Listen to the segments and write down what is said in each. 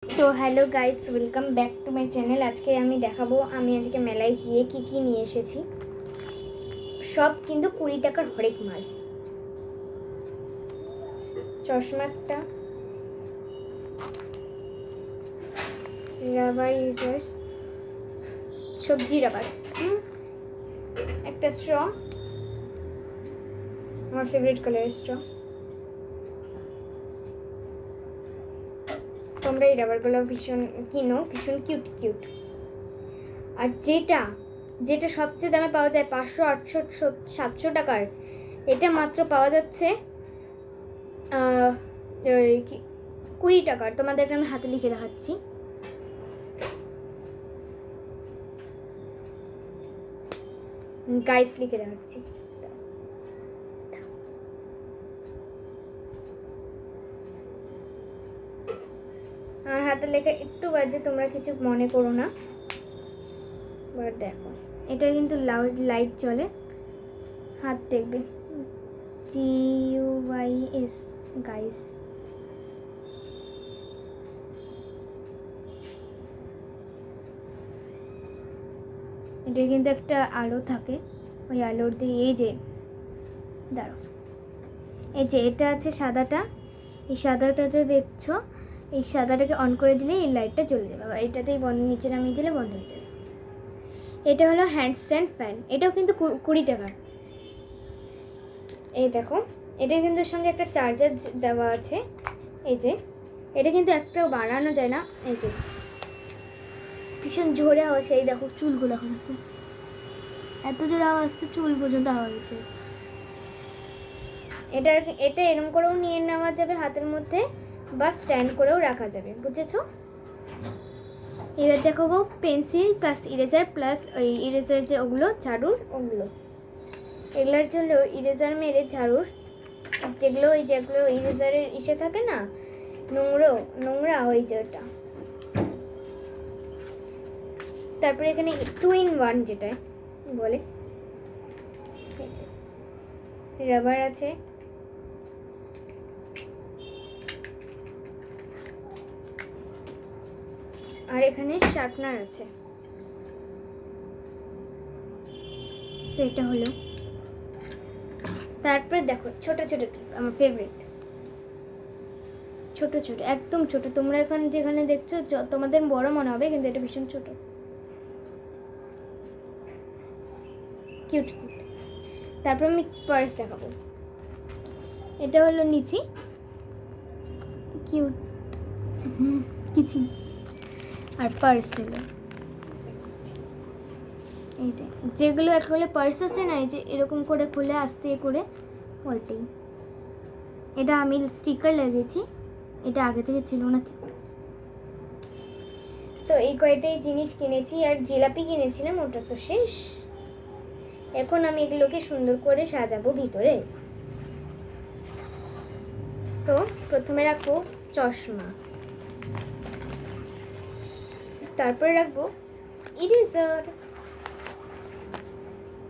তো hello guys, welcome back to my channel. আজকে আমি দেখাবো আমি আজকে মেলায় গিয়ে কি নিয়ে এসেছি। সব কিন্তু 20 টাকার হরেক মাল। চশমা একটা, রাবার ইউজার্স, সবজি রাবার, একটা স্ট্র, আমার ফেভারিট কালারের স্ট্র। তোমরা এই রাবারগুলো ভীষণ কিনো, ভীষণ কিউট কিউট। আর যেটা সবচেয়ে দামে পাওয়া যায় 500, 800, 700 টাকার, এটা মাত্র পাওয়া যাচ্ছে 20 টাকার। তোমাদেরকে আমি হাতে লিখে দেখাচ্ছি। গাইস লিখে দেখাচ্ছি। আমার হাতে লেখা একটু বাজে, তোমরা কিছু মনে করো না। এবার দেখো, এটা কিন্তু লাইট চলে, হাত দেখবে, GUYS গাইস। এটা কিন্তু একটা আলো থাকে, ওই আলোর দিয়ে এই যে দাঁড়াও, এই যে এটা আছে সাদাটা, এই সাদাটা যে দেখছো, এই সাদাটাকে অন করে দিলে এই লাইটটা জ্বলে যাবে, বা এটাতেই বন্ধ, নিচে নামিয়ে দিলে বন্ধ হয়ে যাবে। এটা হলো হ্যান্ডস্ট্যান্ড ফ্যান, এটাও কিন্তু 20 টাকার। এই দেখো, এটা কিন্তু সঙ্গে একটা চার্জার দেওয়া আছে। এই যে এটা কিন্তু একটাও বাড়ানো যায় না। এই যে ভীষণ জোরে আওয়াজ, এই দেখো চুলগুলো এখন এত জোরে আওয়াজ, তো চুল পর্যন্ত আওয়াজ হচ্ছে। এটা এরম করেও নিয়ে নেওয়া যাবে হাতের মধ্যে, বা স্ট্যান্ড করেও রাখা যাবে, বুঝেছো? এবার দেখাবো পেন্সিল প্লাস ইরেজার প্লাস ওই ইরেজার যে ওগুলো ঝাড়ুর, ওগুলো এগুলোর জন্য ইরেজার মেরে ঝাড়ুর, যেগুলো ইরেজারের ইসে থাকে না, নোংরা ওই যে ওটা। তারপরে এখানে 2 in 1 যেটা বলে, রাবার আছে, আর এখানে শার্পনার আছে। তো এটা হলো। তারপরে দেখো ছোট ছোট, আমার ফেভারিট ছোট ছোট, একদম ছোট। তোমরা এখন যেখানে দেখছো তোমাদের বড় মনে হবে, কিন্তু এটা ভীষণ ছোট, কিউট কিউট। তারপর আমি পার্স দেখাবো। এটা হলো নিচি, কিউট কিচি। আর পার্স হলো এই যে, যেগুলো একগুলো পার্স আছে না, এই যে এরকম করে খুলে আস্তে করে, ওইটাই। এটা আমি স্টিকার লাগিয়েছি, এটা আগে থেকে ছিল না। তো এই কয়টাই জিনিস কিনেছি, আর জিলাপি কিনেছিলাম, ওটা তো শেষ। এখন আমি এগুলোকে সুন্দর করে সাজাবো ভিতরে। তো প্রথমে রাখবো চশমা, তারপরে রাখবো ইরেজার।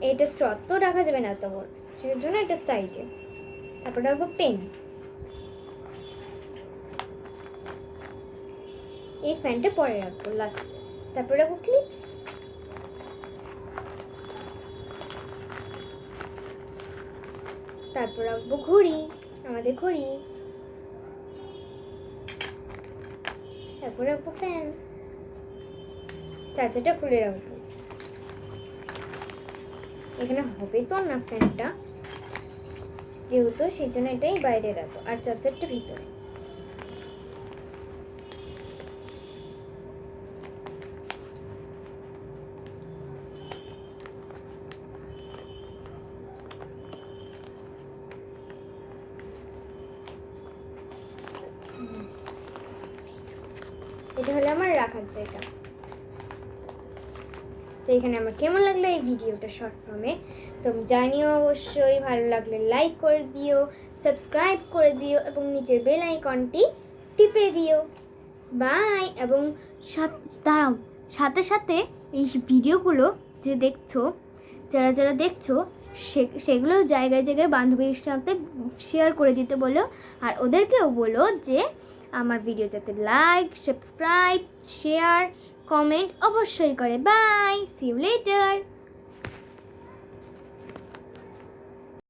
এটা স্ট্র তো রাখা যাবে না তো বড়, সেই জন্য এটা সাইডে। তারপর রাখবো পেন, এই ফ্যানটা পরে রাখবো লাস্টে। তারপর রাখবো ক্লিপস, তারপর রাখবো ঘড়ি, আমাদের ঘড়ি, তারপর রাখবো ফ্যান, চার্জারটা খুলে রাখবো। এখানে হবে তো না ফ্যানটা, যেহেতু সেই জন্য এটাই বাইরে রাখবো, আর চার্জারটা ভিতরে। এটা হলো আমার রাখার জায়গা। তো এখানে আমার কেমন লাগলো এই ভিডিওটা শর্ট ফর্মে, তো জানিও অবশ্যই। ভালো লাগলে লাইক করে দিও, সাবস্ক্রাইব করে দিও, এবং নিচের বেল আইকনটি টিপে দিও। বাই। এবং দাঁড়াও, সাথে সাথে এই ভিডিওগুলো যে দেখছো, যারা দেখছো, সেগুলো জায়গায় জায়গায় বান্ধবীর সাথে শেয়ার করে দিতে বলো, আর ওদেরকেও বলো যে আমার ভিডিও যাতে লাইক, সাবস্ক্রাইব, শেয়ার, কমেন্ট অবশ্যই করে। Bye, see you letter.